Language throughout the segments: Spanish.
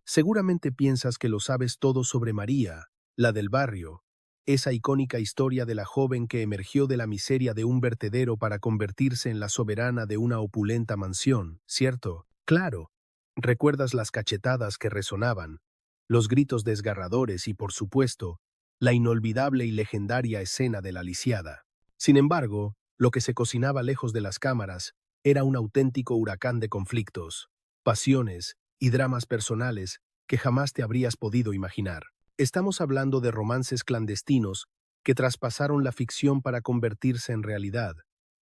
Seguramente piensas que lo sabes todo sobre María, la del barrio, esa icónica historia de la joven que emergió de la miseria de un vertedero para convertirse en la soberana de una opulenta mansión, ¿cierto? Claro. Recuerdas las cachetadas que resonaban, los gritos desgarradores y, por supuesto, la inolvidable y legendaria escena de la lisiada. Sin embargo, lo que se cocinaba lejos de las cámaras era un auténtico huracán de conflictos, pasiones y dramas personales que jamás te habrías podido imaginar. Estamos hablando de romances clandestinos que traspasaron la ficción para convertirse en realidad,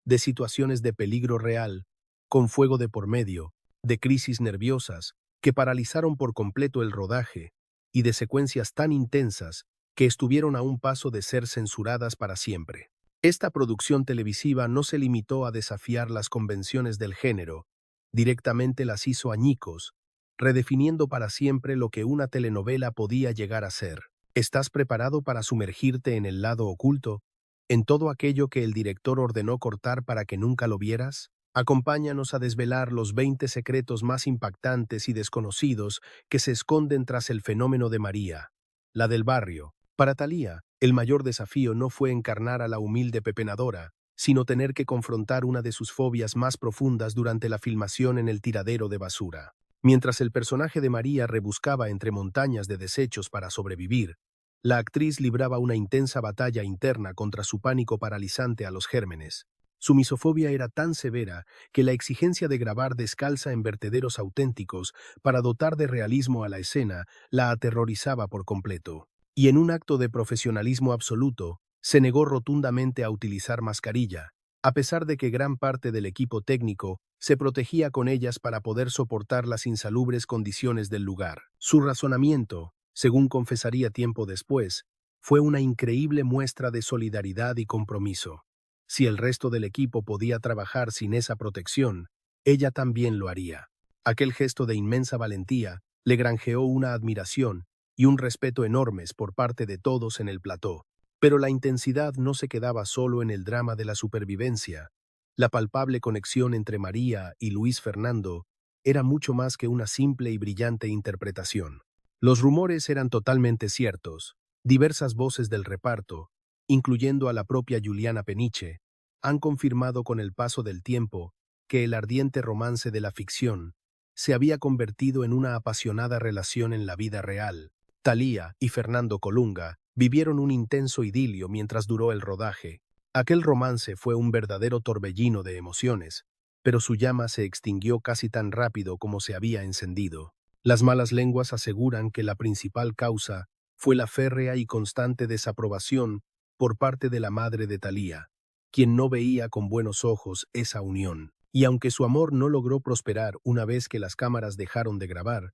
de situaciones de peligro real, con fuego de por medio, de crisis nerviosas que paralizaron por completo el rodaje, y de secuencias tan intensas que estuvieron a un paso de ser censuradas para siempre. Esta producción televisiva no se limitó a desafiar las convenciones del género, directamente las hizo añicos, redefiniendo para siempre lo que una telenovela podía llegar a ser. ¿Estás preparado para sumergirte en el lado oculto, en todo aquello que el director ordenó cortar para que nunca lo vieras? Acompáñanos a desvelar los 20 secretos más impactantes y desconocidos que se esconden tras el fenómeno de María, la del barrio. Para Thalía, el mayor desafío no fue encarnar a la humilde pepenadora, sino tener que confrontar una de sus fobias más profundas durante la filmación en el tiradero de basura. Mientras el personaje de María rebuscaba entre montañas de desechos para sobrevivir, la actriz libraba una intensa batalla interna contra su pánico paralizante a los gérmenes. Su misofobia era tan severa que la exigencia de grabar descalza en vertederos auténticos para dotar de realismo a la escena la aterrorizaba por completo. Y en un acto de profesionalismo absoluto, se negó rotundamente a utilizar mascarilla, a pesar de que gran parte del equipo técnico se protegía con ellas para poder soportar las insalubres condiciones del lugar. Su razonamiento, según confesaría tiempo después, fue una increíble muestra de solidaridad y compromiso. Si el resto del equipo podía trabajar sin esa protección, ella también lo haría. Aquel gesto de inmensa valentía le granjeó una admiración y un respeto enormes por parte de todos en el plató. Pero la intensidad no se quedaba solo en el drama de la supervivencia. La palpable conexión entre María y Luis Fernando era mucho más que una simple y brillante interpretación. Los rumores eran totalmente ciertos. Diversas voces del reparto, incluyendo a la propia Juliana Peniche, han confirmado con el paso del tiempo que el ardiente romance de la ficción se había convertido en una apasionada relación en la vida real. Thalía y Fernando Colunga vivieron un intenso idilio mientras duró el rodaje. Aquel romance fue un verdadero torbellino de emociones, pero su llama se extinguió casi tan rápido como se había encendido. Las malas lenguas aseguran que la principal causa fue la férrea y constante desaprobación por parte de la madre de Thalía, quien no veía con buenos ojos esa unión. Y aunque su amor no logró prosperar una vez que las cámaras dejaron de grabar,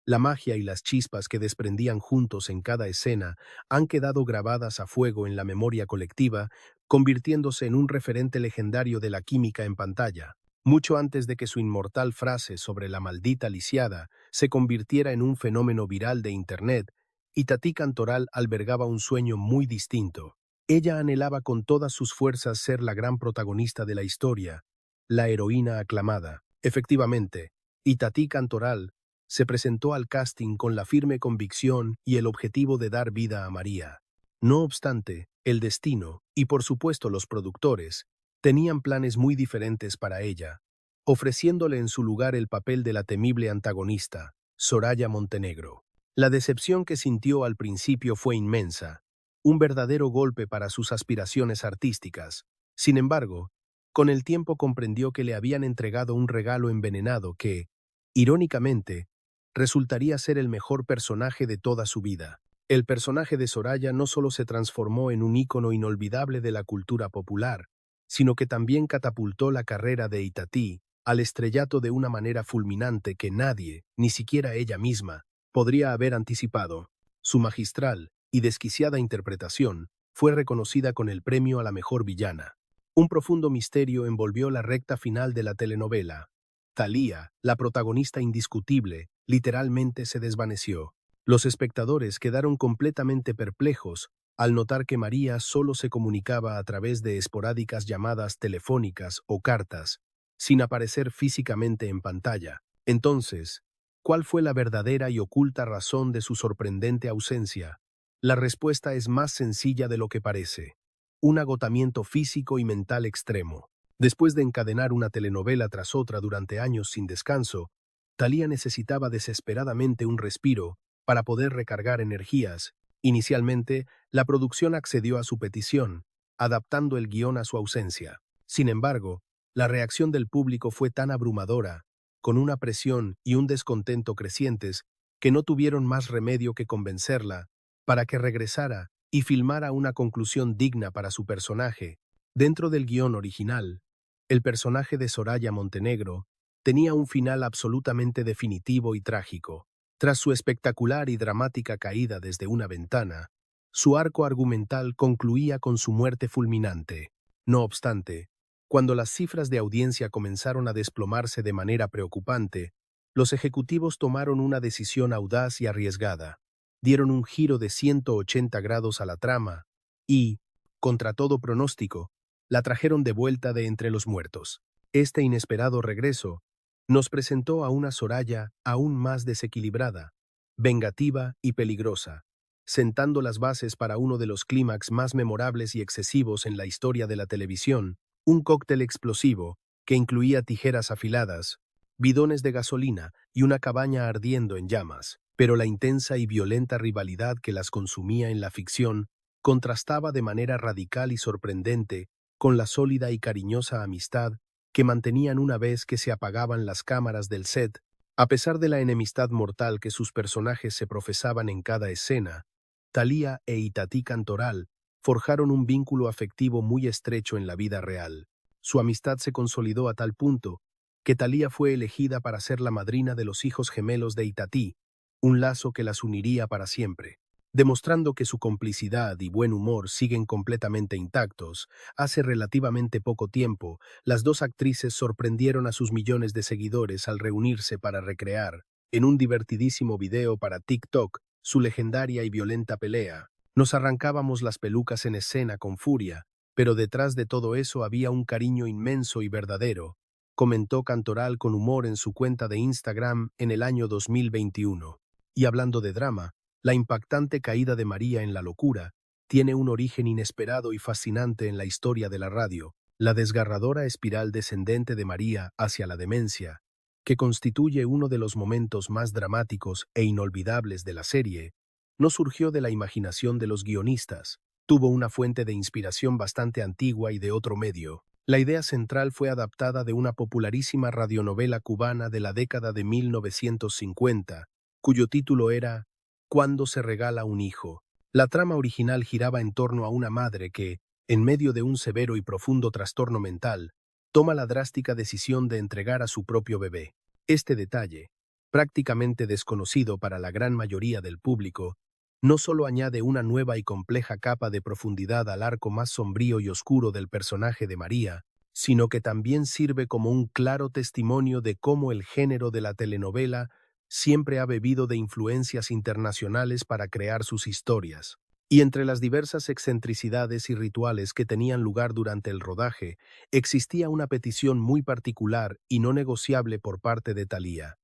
la magia y las chispas que desprendían juntos en cada escena han quedado grabadas a fuego en la memoria colectiva, convirtiéndose en un referente legendario de la química en pantalla. Mucho antes de que su inmortal frase sobre la maldita lisiada se convirtiera en un fenómeno viral de Internet, Itatí Cantoral albergaba un sueño muy distinto. Ella anhelaba con todas sus fuerzas ser la gran protagonista de la historia, la heroína aclamada. Efectivamente, Itatí Cantoral se presentó al casting con la firme convicción y el objetivo de dar vida a María. No obstante, el destino, y por supuesto los productores, tenían planes muy diferentes para ella, ofreciéndole en su lugar el papel de la temible antagonista, Soraya Montenegro. La decepción que sintió al principio fue inmensa, un verdadero golpe para sus aspiraciones artísticas. Sin embargo, con el tiempo comprendió que le habían entregado un regalo envenenado que, irónicamente, resultaría ser el mejor personaje de toda su vida. El personaje de Soraya no solo se transformó en un ícono inolvidable de la cultura popular, sino que también catapultó la carrera de Itatí al estrellato de una manera fulminante que nadie, ni siquiera ella misma, podría haber anticipado. Su magistral y desquiciada interpretación fue reconocida con el premio a la mejor villana. Un profundo misterio envolvió la recta final de la telenovela. Thalía, la protagonista indiscutible, literalmente se desvaneció. Los espectadores quedaron completamente perplejos al notar que María solo se comunicaba a través de esporádicas llamadas telefónicas o cartas, sin aparecer físicamente en pantalla. Entonces, ¿Cuál fue la verdadera y oculta razón de su sorprendente ausencia? La respuesta es más sencilla de lo que parece. Un agotamiento físico y mental extremo. Después de encadenar una telenovela tras otra durante años sin descanso, Thalía necesitaba desesperadamente un respiro para poder recargar energías. Inicialmente, la producción accedió a su petición, adaptando el guión a su ausencia. Sin embargo, la reacción del público fue tan abrumadora, con una presión y un descontento crecientes, que no tuvieron más remedio que convencerla para que regresara y filmara una conclusión digna para su personaje. Dentro del guión original, el personaje de Soraya Montenegro tenía un final absolutamente definitivo y trágico. Tras su espectacular y dramática caída desde una ventana, su arco argumental concluía con su muerte fulminante. No obstante, cuando las cifras de audiencia comenzaron a desplomarse de manera preocupante, los ejecutivos tomaron una decisión audaz y arriesgada. Dieron un giro de 180 grados a la trama y, contra todo pronóstico, la trajeron de vuelta de entre los muertos. Este inesperado regreso nos presentó a una Soraya aún más desequilibrada, vengativa y peligrosa, sentando las bases para uno de los clímax más memorables y excesivos en la historia de la televisión, un cóctel explosivo que incluía tijeras afiladas, bidones de gasolina y una cabaña ardiendo en llamas. Pero la intensa y violenta rivalidad que las consumía en la ficción contrastaba de manera radical y sorprendente con la sólida y cariñosa amistad que mantenían una vez que se apagaban las cámaras del set. A pesar de la enemistad mortal que sus personajes se profesaban en cada escena, Thalía e Itatí Cantoral forjaron un vínculo afectivo muy estrecho en la vida real. Su amistad se consolidó a tal punto que Thalía fue elegida para ser la madrina de los hijos gemelos de Itatí, un lazo que las uniría para siempre. Demostrando que su complicidad y buen humor siguen completamente intactos, hace relativamente poco tiempo, las dos actrices sorprendieron a sus millones de seguidores al reunirse para recrear, en un divertidísimo video para TikTok, su legendaria y violenta pelea. Nos arrancábamos las pelucas en escena con furia, pero detrás de todo eso había un cariño inmenso y verdadero, comentó Cantoral con humor en su cuenta de Instagram en el año 2021. Y hablando de drama, la impactante caída de María en la locura tiene un origen inesperado y fascinante en la historia de la radio, la desgarradora espiral descendente de María hacia la demencia, que constituye uno de los momentos más dramáticos e inolvidables de la serie, no surgió de la imaginación de los guionistas, tuvo una fuente de inspiración bastante antigua y de otro medio. La idea central fue adaptada de una popularísima radionovela cubana de la década de 1950, cuyo título era «Cuándo se regala un hijo». La trama original giraba en torno a una madre que, en medio de un severo y profundo trastorno mental, toma la drástica decisión de entregar a su propio bebé. Este detalle, prácticamente desconocido para la gran mayoría del público, no solo añade una nueva y compleja capa de profundidad al arco más sombrío y oscuro del personaje de María, sino que también sirve como un claro testimonio de cómo el género de la telenovela siempre ha bebido de influencias internacionales para crear sus historias. Y entre las diversas excentricidades y rituales que tenían lugar durante el rodaje, existía una petición muy particular y no negociable por parte de Thalía: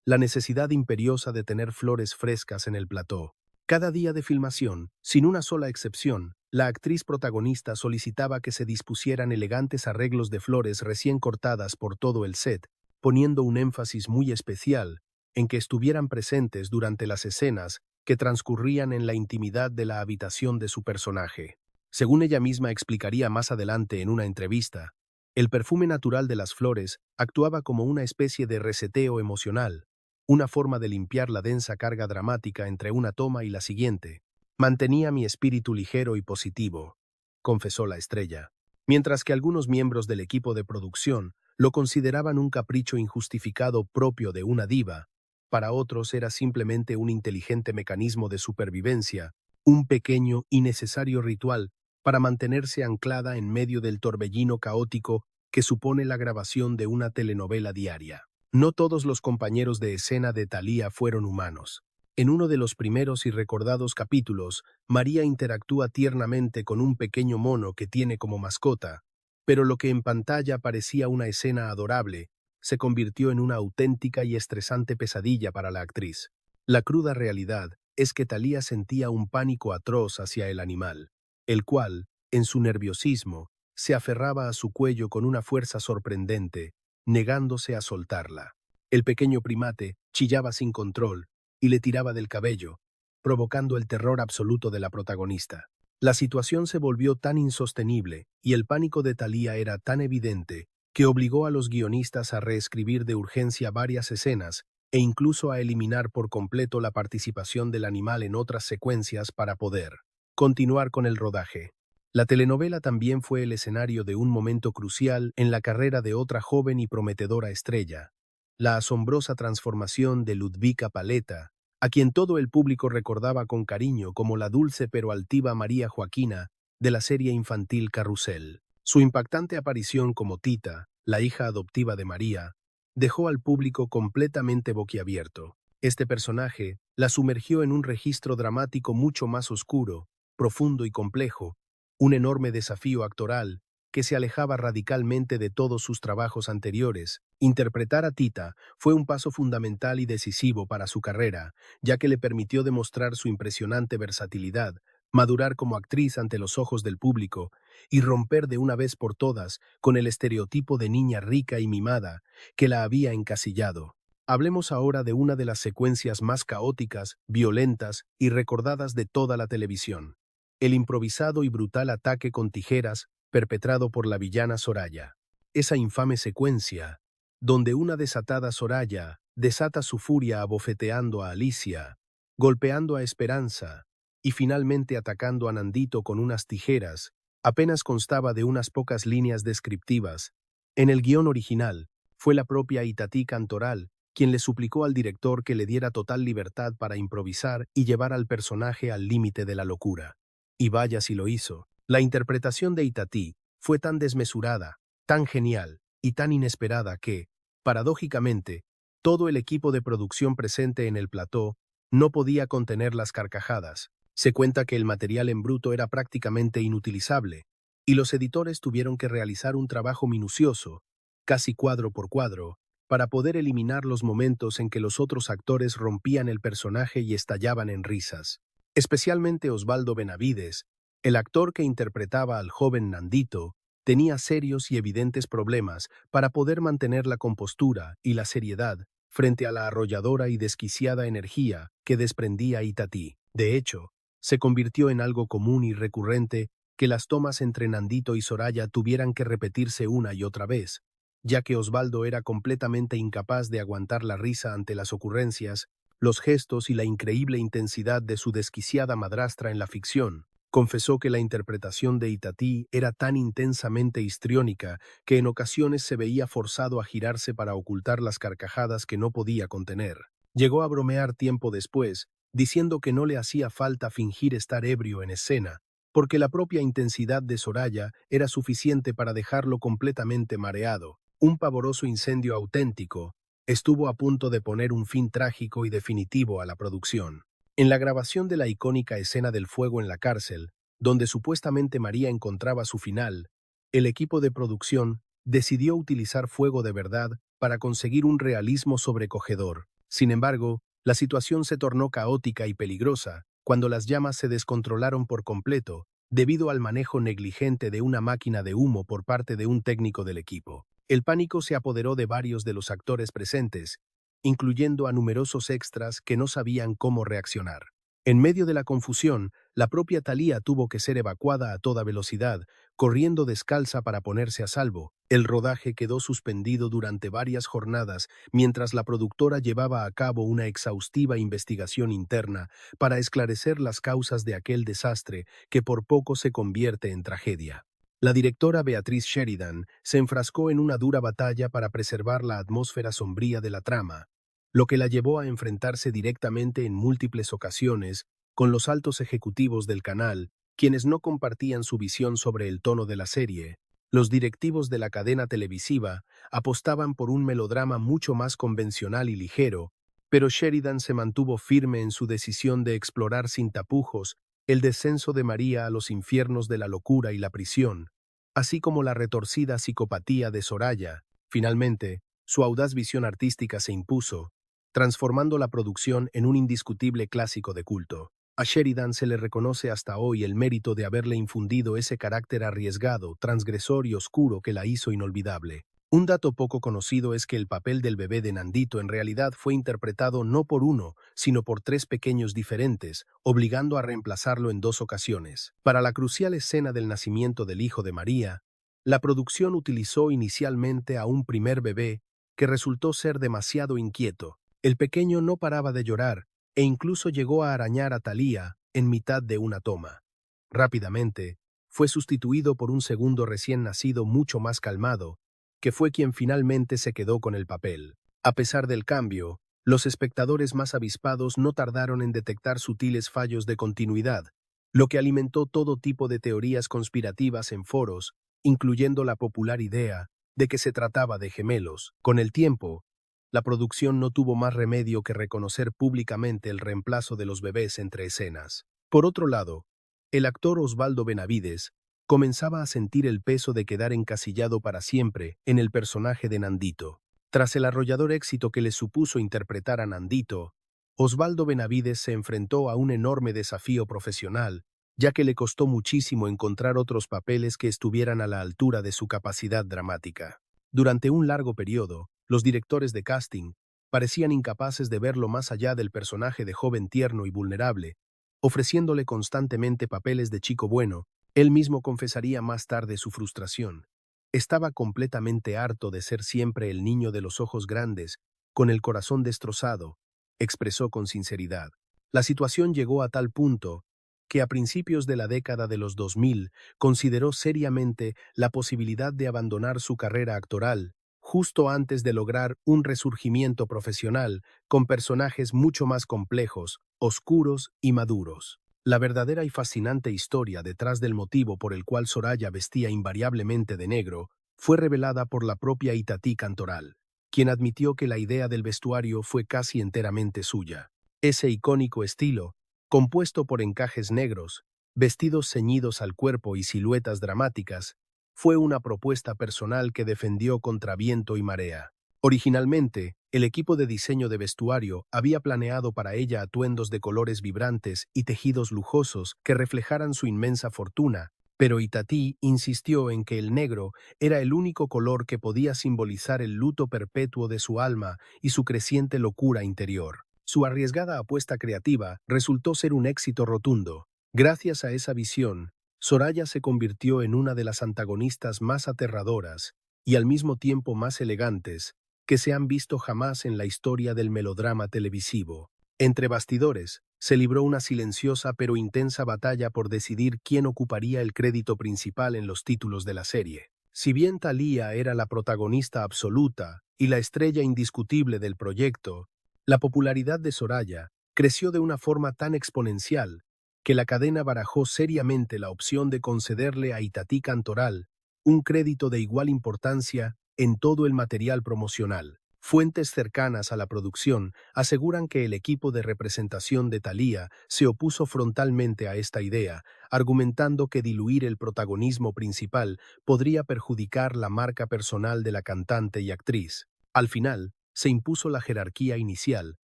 la necesidad imperiosa de tener flores frescas en el plató. Cada día de filmación, sin una sola excepción, la actriz protagonista solicitaba que se dispusieran elegantes arreglos de flores recién cortadas por todo el set, poniendo un énfasis muy especial en que estuvieran presentes durante las escenas que transcurrían en la intimidad de la habitación de su personaje. Según ella misma explicaría más adelante en una entrevista, el perfume natural de las flores actuaba como una especie de reseteo emocional, una forma de limpiar la densa carga dramática entre una toma y la siguiente. Mantenía mi espíritu ligero y positivo, confesó la estrella, mientras que algunos miembros del equipo de producción lo consideraban un capricho injustificado propio de una diva. Para otros era simplemente un inteligente mecanismo de supervivencia, un pequeño y necesario ritual para mantenerse anclada en medio del torbellino caótico que supone la grabación de una telenovela diaria. No todos los compañeros de escena de Thalía fueron humanos. En uno de los primeros y recordados capítulos, María interactúa tiernamente con un pequeño mono que tiene como mascota, pero lo que en pantalla parecía una escena adorable, se convirtió en una auténtica y estresante pesadilla para la actriz. La cruda realidad es que Thalía sentía un pánico atroz hacia el animal, el cual, en su nerviosismo, se aferraba a su cuello con una fuerza sorprendente, negándose a soltarla. El pequeño primate chillaba sin control y le tiraba del cabello, provocando el terror absoluto de la protagonista. La situación se volvió tan insostenible y el pánico de Thalía era tan evidente que obligó a los guionistas a reescribir de urgencia varias escenas e incluso a eliminar por completo la participación del animal en otras secuencias para poder continuar con el rodaje. La telenovela también fue el escenario de un momento crucial en la carrera de otra joven y prometedora estrella, la asombrosa transformación de Ludvika Paleta, a quien todo el público recordaba con cariño como la dulce pero altiva María Joaquina de la serie infantil Carrusel. Su impactante aparición como Tita, la hija adoptiva de María, dejó al público completamente boquiabierto. Este personaje la sumergió en un registro dramático mucho más oscuro, profundo y complejo, un enorme desafío actoral que se alejaba radicalmente de todos sus trabajos anteriores. Interpretar a Tita fue un paso fundamental y decisivo para su carrera, ya que le permitió demostrar su impresionante versatilidad, madurar como actriz ante los ojos del público y romper de una vez por todas con el estereotipo de niña rica y mimada que la había encasillado. Hablemos ahora de una de las secuencias más caóticas, violentas y recordadas de toda la televisión: el improvisado y brutal ataque con tijeras perpetrado por la villana Soraya. Esa infame secuencia, donde una desatada Soraya desata su furia abofeteando a Alicia, golpeando a Esperanza y finalmente atacando a Nandito con unas tijeras, apenas constaba de unas pocas líneas descriptivas. En el guión original, fue la propia Itatí Cantoral quien le suplicó al director que le diera total libertad para improvisar y llevar al personaje al límite de la locura. Y vaya si lo hizo. La interpretación de Itatí fue tan desmesurada, tan genial y tan inesperada que, paradójicamente, todo el equipo de producción presente en el plató no podía contener las carcajadas. Se cuenta que el material en bruto era prácticamente inutilizable, y los editores tuvieron que realizar un trabajo minucioso, casi cuadro por cuadro, para poder eliminar los momentos en que los otros actores rompían el personaje y estallaban en risas. Especialmente Osvaldo Benavides, el actor que interpretaba al joven Nandito, tenía serios y evidentes problemas para poder mantener la compostura y la seriedad frente a la arrolladora y desquiciada energía que desprendía Itatí. De hecho, se convirtió en algo común y recurrente que las tomas entre Nandito y Soraya tuvieran que repetirse una y otra vez, ya que Osvaldo era completamente incapaz de aguantar la risa ante las ocurrencias, los gestos y la increíble intensidad de su desquiciada madrastra en la ficción. Confesó que la interpretación de Itatí era tan intensamente histriónica que en ocasiones se veía forzado a girarse para ocultar las carcajadas que no podía contener. Llegó a bromear tiempo después, diciendo que no le hacía falta fingir estar ebrio en escena, porque la propia intensidad de Soraya era suficiente para dejarlo completamente mareado. Un pavoroso incendio auténtico estuvo a punto de poner un fin trágico y definitivo a la producción. En la grabación de la icónica escena del fuego en la cárcel, donde supuestamente María encontraba su final, el equipo de producción decidió utilizar fuego de verdad para conseguir un realismo sobrecogedor. Sin embargo, la situación se tornó caótica y peligrosa cuando las llamas se descontrolaron por completo debido al manejo negligente de una máquina de humo por parte de un técnico del equipo. El pánico se apoderó de varios de los actores presentes, incluyendo a numerosos extras que no sabían cómo reaccionar. En medio de la confusión, la propia Thalía tuvo que ser evacuada a toda velocidad, corriendo descalza para ponerse a salvo. El rodaje quedó suspendido durante varias jornadas mientras la productora llevaba a cabo una exhaustiva investigación interna para esclarecer las causas de aquel desastre que por poco se convierte en tragedia. La directora Beatriz Sheridan se enfrascó en una dura batalla para preservar la atmósfera sombría de la trama, lo que la llevó a enfrentarse directamente en múltiples ocasiones con los altos ejecutivos del canal, quienes no compartían su visión sobre el tono de la serie. Los directivos de la cadena televisiva apostaban por un melodrama mucho más convencional y ligero, pero Sheridan se mantuvo firme en su decisión de explorar sin tapujos el descenso de María a los infiernos de la locura y la prisión, así como la retorcida psicopatía de Soraya. Finalmente, Su audaz visión artística se impuso, transformando la producción en un indiscutible clásico de culto. A Sheridan se le reconoce hasta hoy el mérito de haberle infundido ese carácter arriesgado, transgresor y oscuro que la hizo inolvidable. Un dato poco conocido es que el papel del bebé de Nandito en realidad fue interpretado no por uno, sino por tres pequeños diferentes, obligando a reemplazarlo en dos ocasiones. Para la crucial escena del nacimiento del hijo de María, la producción utilizó inicialmente a un primer bebé que resultó ser demasiado inquieto. El pequeño no paraba de llorar e incluso llegó a arañar a Thalía en mitad de una toma. Rápidamente, fue sustituido por un segundo recién nacido mucho más calmado, que fue quien finalmente se quedó con el papel. A pesar del cambio, los espectadores más avispados no tardaron en detectar sutiles fallos de continuidad, lo que alimentó todo tipo de teorías conspirativas en foros, incluyendo la popular idea de que se trataba de gemelos. Con el tiempo, la producción no tuvo más remedio que reconocer públicamente el reemplazo de los bebés entre escenas. Por otro lado, el actor Osvaldo Benavides comenzaba a sentir el peso de quedar encasillado para siempre en el personaje de Nandito. Tras el arrollador éxito que le supuso interpretar a Nandito, Osvaldo Benavides se enfrentó a un enorme desafío profesional, ya que le costó muchísimo encontrar otros papeles que estuvieran a la altura de su capacidad dramática. Durante un largo periodo, los directores de casting parecían incapaces de verlo más allá del personaje de joven tierno y vulnerable, ofreciéndole constantemente papeles de chico bueno. Él mismo confesaría más tarde su frustración. Estaba completamente harto de ser siempre el niño de los ojos grandes, con el corazón destrozado, expresó con sinceridad. La situación llegó a tal punto que a principios de la década de los 2000 consideró seriamente la posibilidad de abandonar su carrera actoral, justo antes de lograr un resurgimiento profesional con personajes mucho más complejos, oscuros y maduros. La verdadera y fascinante historia detrás del motivo por el cual Soraya vestía invariablemente de negro fue revelada por la propia Itatí Cantoral, quien admitió que la idea del vestuario fue casi enteramente suya. Ese icónico estilo, compuesto por encajes negros, vestidos ceñidos al cuerpo y siluetas dramáticas, fue una propuesta personal que defendió contra viento y marea. Originalmente, el equipo de diseño de vestuario había planeado para ella atuendos de colores vibrantes y tejidos lujosos que reflejaran su inmensa fortuna, pero Itatí insistió en que el negro era el único color que podía simbolizar el luto perpetuo de su alma y su creciente locura interior. Su arriesgada apuesta creativa resultó ser un éxito rotundo. Gracias a esa visión, Soraya se convirtió en una de las antagonistas más aterradoras y al mismo tiempo más elegantes que se han visto jamás en la historia del melodrama televisivo. Entre bastidores, se libró una silenciosa pero intensa batalla por decidir quién ocuparía el crédito principal en los títulos de la serie. Si bien Thalía era la protagonista absoluta y la estrella indiscutible del proyecto, la popularidad de Soraya creció de una forma tan exponencial que la cadena barajó seriamente la opción de concederle a Itatí Cantoral un crédito de igual importancia en todo el material promocional. Fuentes cercanas a la producción aseguran que el equipo de representación de Thalía se opuso frontalmente a esta idea, argumentando que diluir el protagonismo principal podría perjudicar la marca personal de la cantante y actriz. Al final, se impuso la jerarquía inicial,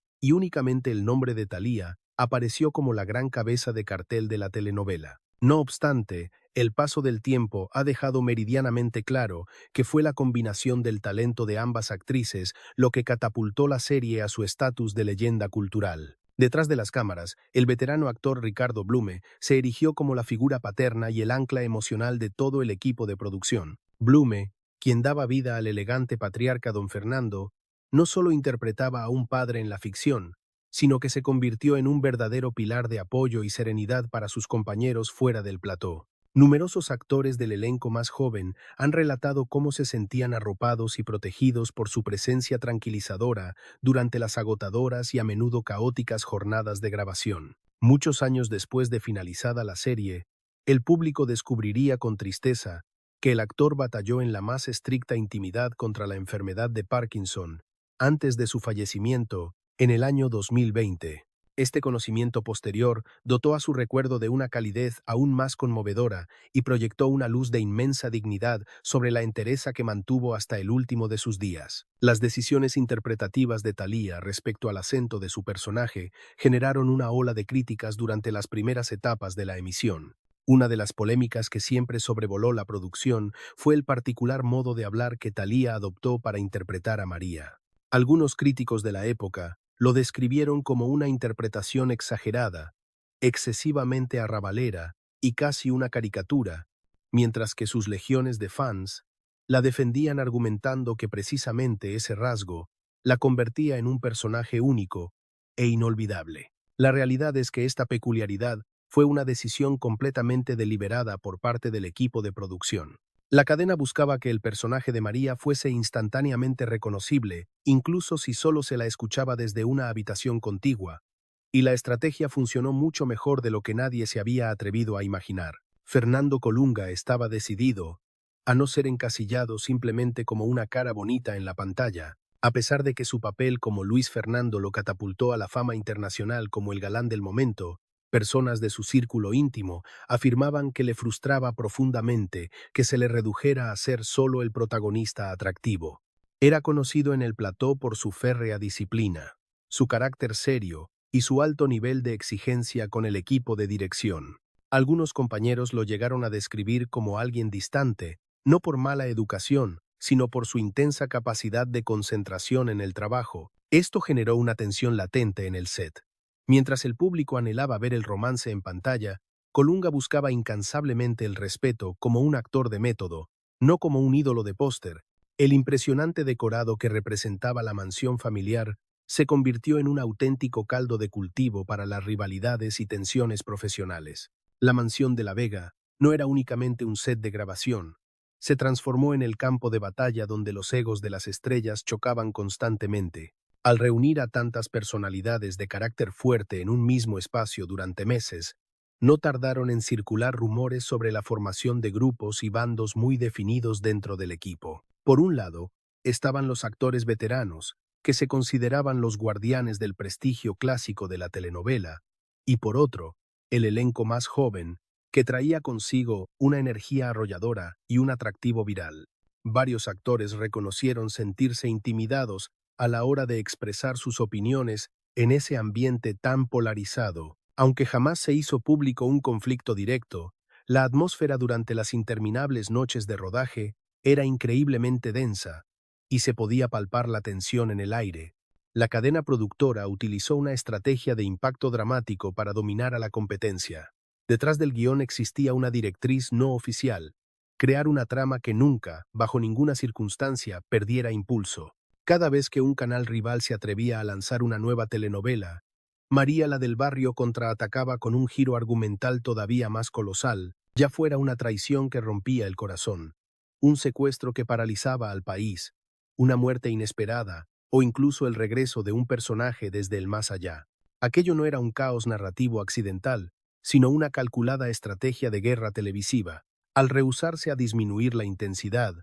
y únicamente el nombre de Thalía apareció como la gran cabeza de cartel de la telenovela. No obstante, el paso del tiempo ha dejado meridianamente claro que fue la combinación del talento de ambas actrices lo que catapultó la serie a su estatus de leyenda cultural. Detrás de las cámaras, el veterano actor Ricardo Blume se erigió como la figura paterna y el ancla emocional de todo el equipo de producción. Blume, quien daba vida al elegante patriarca don Fernando, no solo interpretaba a un padre en la ficción, sino que se convirtió en un verdadero pilar de apoyo y serenidad para sus compañeros fuera del plató. Numerosos actores del elenco más joven han relatado cómo se sentían arropados y protegidos por su presencia tranquilizadora durante las agotadoras y a menudo caóticas jornadas de grabación. Muchos años después de finalizada la serie, el público descubriría con tristeza que el actor batalló en la más estricta intimidad contra la enfermedad de Parkinson antes de su fallecimiento en el año 2020. Este conocimiento posterior dotó a su recuerdo de una calidez aún más conmovedora y proyectó una luz de inmensa dignidad sobre la entereza que mantuvo hasta el último de sus días. Las decisiones interpretativas de Thalía respecto al acento de su personaje generaron una ola de críticas durante las primeras etapas de la emisión. Una de las polémicas que siempre sobrevoló la producción fue el particular modo de hablar que Thalía adoptó para interpretar a María. Algunos críticos de la época lo describieron como una interpretación exagerada, excesivamente arrabalera y casi una caricatura, mientras que sus legiones de fans la defendían argumentando que precisamente ese rasgo la convertía en un personaje único e inolvidable. La realidad es que esta peculiaridad fue una decisión completamente deliberada por parte del equipo de producción. La cadena buscaba que el personaje de María fuese instantáneamente reconocible, incluso si solo se la escuchaba desde una habitación contigua, y la estrategia funcionó mucho mejor de lo que nadie se había atrevido a imaginar. Fernando Colunga estaba decidido a no ser encasillado simplemente como una cara bonita en la pantalla, a pesar de que su papel como Luis Fernando lo catapultó a la fama internacional como el galán del momento. Personas de su círculo íntimo afirmaban que le frustraba profundamente que se le redujera a ser solo el protagonista atractivo. Era conocido en el plató por su férrea disciplina, su carácter serio y su alto nivel de exigencia con el equipo de dirección. Algunos compañeros lo llegaron a describir como alguien distante, no por mala educación, sino por su intensa capacidad de concentración en el trabajo. Esto generó una tensión latente en el set. Mientras el público anhelaba ver el romance en pantalla, Colunga buscaba incansablemente el respeto como un actor de método, no como un ídolo de póster. El impresionante decorado que representaba la mansión familiar se convirtió en un auténtico caldo de cultivo para las rivalidades y tensiones profesionales. La mansión de La Vega no era únicamente un set de grabación, se transformó en el campo de batalla donde los egos de las estrellas chocaban constantemente. Al reunir a tantas personalidades de carácter fuerte en un mismo espacio durante meses, no tardaron en circular rumores sobre la formación de grupos y bandos muy definidos dentro del equipo. Por un lado, estaban los actores veteranos, que se consideraban los guardianes del prestigio clásico de la telenovela, y por otro, el elenco más joven, que traía consigo una energía arrolladora y un atractivo viral. Varios actores reconocieron sentirse intimidados a la hora de expresar sus opiniones en ese ambiente tan polarizado. Aunque jamás se hizo público un conflicto directo, la atmósfera durante las interminables noches de rodaje era increíblemente densa, y se podía palpar la tensión en el aire. La cadena productora utilizó una estrategia de impacto dramático para dominar a la competencia. Detrás del guión existía una directriz no oficial: crear una trama que nunca, bajo ninguna circunstancia, perdiera impulso. Cada vez que un canal rival se atrevía a lanzar una nueva telenovela, María la del Barrio contraatacaba con un giro argumental todavía más colosal, ya fuera una traición que rompía el corazón, un secuestro que paralizaba al país, una muerte inesperada, o incluso el regreso de un personaje desde el más allá. Aquello no era un caos narrativo accidental, sino una calculada estrategia de guerra televisiva. Al rehusarse a disminuir la intensidad,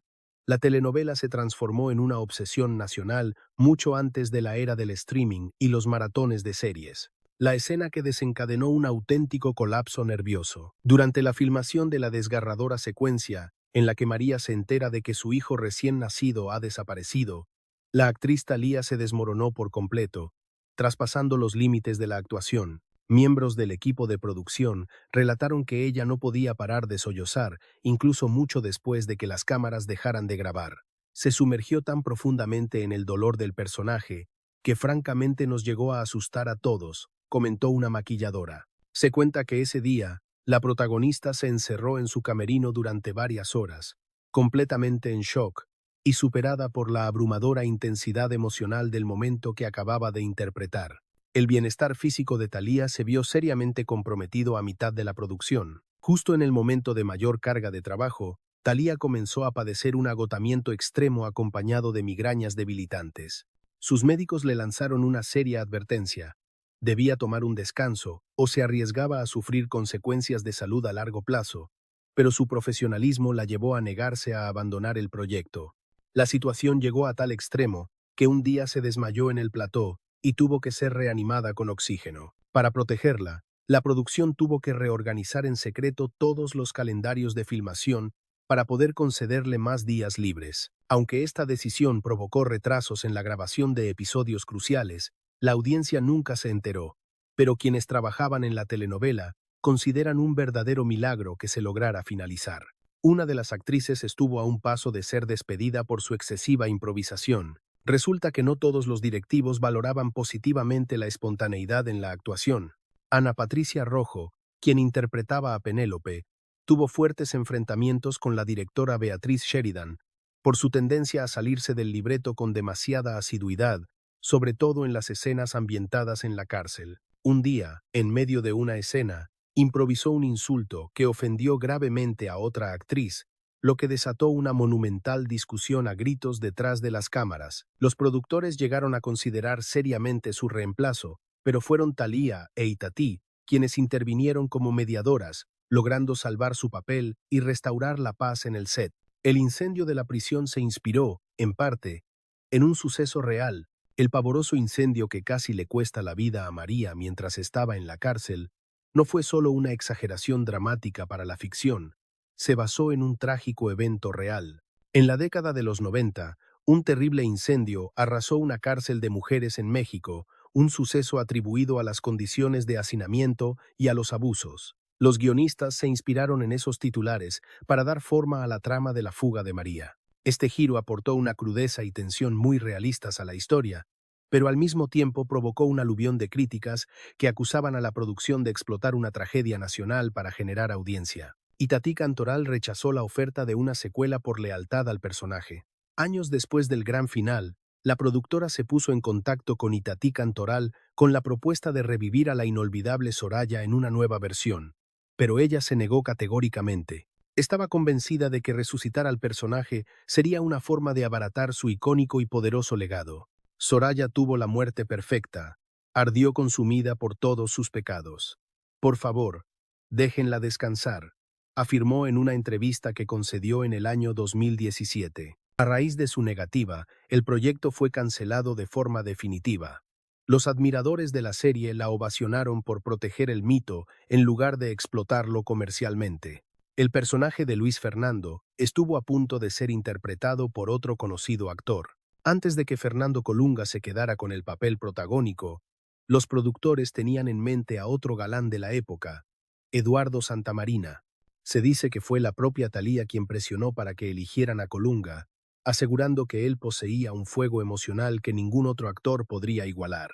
la telenovela se transformó en una obsesión nacional mucho antes de la era del streaming y los maratones de series. La escena que desencadenó un auténtico colapso nervioso. Durante la filmación de la desgarradora secuencia en la que María se entera de que su hijo recién nacido ha desaparecido, la actriz Thalía se desmoronó por completo, traspasando los límites de la actuación. Miembros del equipo de producción relataron que ella no podía parar de sollozar, incluso mucho después de que las cámaras dejaran de grabar. Se sumergió tan profundamente en el dolor del personaje que francamente nos llegó a asustar a todos, comentó una maquilladora. Se cuenta que ese día, la protagonista se encerró en su camerino durante varias horas, completamente en shock y superada por la abrumadora intensidad emocional del momento que acababa de interpretar. El bienestar físico de Thalía se vio seriamente comprometido a mitad de la producción. Justo en el momento de mayor carga de trabajo, Thalía comenzó a padecer un agotamiento extremo acompañado de migrañas debilitantes. Sus médicos le lanzaron una seria advertencia: debía tomar un descanso o se arriesgaba a sufrir consecuencias de salud a largo plazo, pero su profesionalismo la llevó a negarse a abandonar el proyecto. La situación llegó a tal extremo que un día se desmayó en el plató y tuvo que ser reanimada con oxígeno. Para protegerla, la producción tuvo que reorganizar en secreto todos los calendarios de filmación para poder concederle más días libres. Aunque esta decisión provocó retrasos en la grabación de episodios cruciales, la audiencia nunca se enteró, pero quienes trabajaban en la telenovela consideran un verdadero milagro que se lograra finalizar. Una de las actrices estuvo a un paso de ser despedida por su excesiva improvisación. Resulta que no todos los directivos valoraban positivamente la espontaneidad en la actuación. Ana Patricia Rojo, quien interpretaba a Penélope, tuvo fuertes enfrentamientos con la directora Beatriz Sheridan por su tendencia a salirse del libreto con demasiada asiduidad, sobre todo en las escenas ambientadas en la cárcel. Un día, en medio de una escena, improvisó un insulto que ofendió gravemente a otra actriz, lo que desató una monumental discusión a gritos detrás de las cámaras. Los productores llegaron a considerar seriamente su reemplazo, pero fueron Thalía e Itatí quienes intervinieron como mediadoras, logrando salvar su papel y restaurar la paz en el set. El incendio de la prisión se inspiró, en parte, en un suceso real. El pavoroso incendio que casi le cuesta la vida a María mientras estaba en la cárcel no fue solo una exageración dramática para la ficción, se basó en un trágico evento real. En la década de los 90, un terrible incendio arrasó una cárcel de mujeres en México, un suceso atribuido a las condiciones de hacinamiento y a los abusos. Los guionistas se inspiraron en esos titulares para dar forma a la trama de la fuga de María. Este giro aportó una crudeza y tensión muy realistas a la historia, pero al mismo tiempo provocó un aluvión de críticas que acusaban a la producción de explotar una tragedia nacional para generar audiencia. Itatí Cantoral rechazó la oferta de una secuela por lealtad al personaje. Años después del gran final, la productora se puso en contacto con Itatí Cantoral con la propuesta de revivir a la inolvidable Soraya en una nueva versión, pero ella se negó categóricamente. Estaba convencida de que resucitar al personaje sería una forma de abaratar su icónico y poderoso legado. Soraya tuvo la muerte perfecta, ardió consumida por todos sus pecados. Por favor, déjenla descansar, afirmó en una entrevista que concedió en el año 2017. A raíz de su negativa, el proyecto fue cancelado de forma definitiva. Los admiradores de la serie la ovacionaron por proteger el mito en lugar de explotarlo comercialmente. El personaje de Luis Fernando estuvo a punto de ser interpretado por otro conocido actor. Antes de que Fernando Colunga se quedara con el papel protagónico, los productores tenían en mente a otro galán de la época, Eduardo Santamarina. Se dice que fue la propia Thalía quien presionó para que eligieran a Colunga, asegurando que él poseía un fuego emocional que ningún otro actor podría igualar.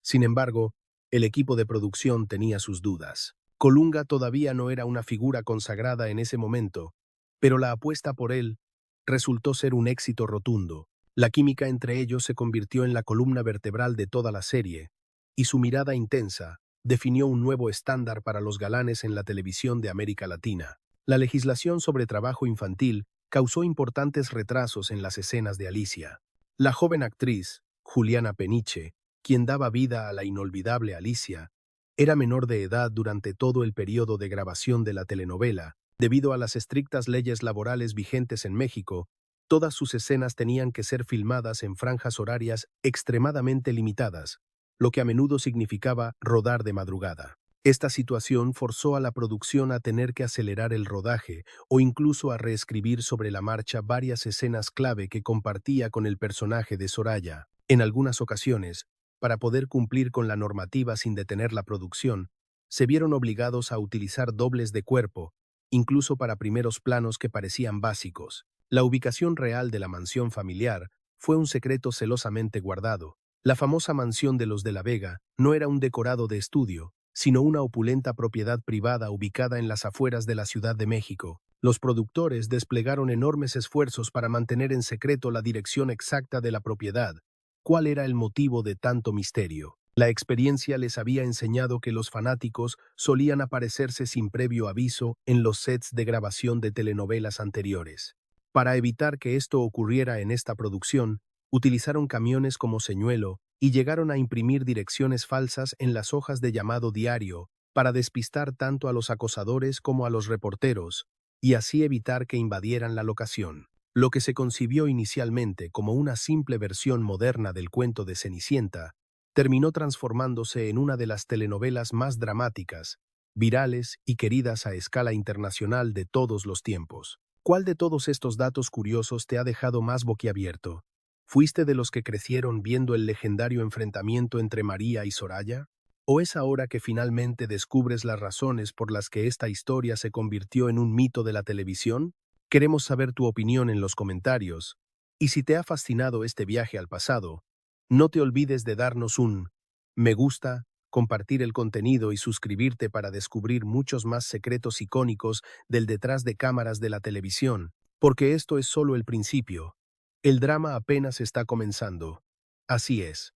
Sin embargo, el equipo de producción tenía sus dudas. Colunga todavía no era una figura consagrada en ese momento, pero la apuesta por él resultó ser un éxito rotundo. La química entre ellos se convirtió en la columna vertebral de toda la serie, y su mirada intensa definió un nuevo estándar para los galanes en la televisión de América Latina. La legislación sobre trabajo infantil causó importantes retrasos en las escenas de Alicia. La joven actriz, Juliana Peniche, quien daba vida a la inolvidable Alicia, era menor de edad durante todo el periodo de grabación de la telenovela. Debido a las estrictas leyes laborales vigentes en México, todas sus escenas tenían que ser filmadas en franjas horarias extremadamente limitadas, lo que a menudo significaba rodar de madrugada. Esta situación forzó a la producción a tener que acelerar el rodaje o incluso a reescribir sobre la marcha varias escenas clave que compartía con el personaje de Soraya. En algunas ocasiones, para poder cumplir con la normativa sin detener la producción, se vieron obligados a utilizar dobles de cuerpo, incluso para primeros planos que parecían básicos. La ubicación real de la mansión familiar fue un secreto celosamente guardado. La famosa mansión de los de la Vega no era un decorado de estudio, sino una opulenta propiedad privada ubicada en las afueras de la Ciudad de México. Los productores desplegaron enormes esfuerzos para mantener en secreto la dirección exacta de la propiedad. ¿Cuál era el motivo de tanto misterio? La experiencia les había enseñado que los fanáticos solían aparecerse sin previo aviso en los sets de grabación de telenovelas anteriores. Para evitar que esto ocurriera en esta producción, utilizaron camiones como señuelo y llegaron a imprimir direcciones falsas en las hojas de llamado diario para despistar tanto a los acosadores como a los reporteros y así evitar que invadieran la locación. Lo que se concibió inicialmente como una simple versión moderna del cuento de Cenicienta terminó transformándose en una de las telenovelas más dramáticas, virales y queridas a escala internacional de todos los tiempos. ¿Cuál de todos estos datos curiosos te ha dejado más boquiabierto? ¿Fuiste de los que crecieron viendo el legendario enfrentamiento entre María y Soraya? ¿O es ahora que finalmente descubres las razones por las que esta historia se convirtió en un mito de la televisión? Queremos saber tu opinión en los comentarios. Y si te ha fascinado este viaje al pasado, no te olvides de darnos un me gusta, compartir el contenido y suscribirte para descubrir muchos más secretos icónicos del detrás de cámaras de la televisión, porque esto es solo el principio. El drama apenas está comenzando. Así es.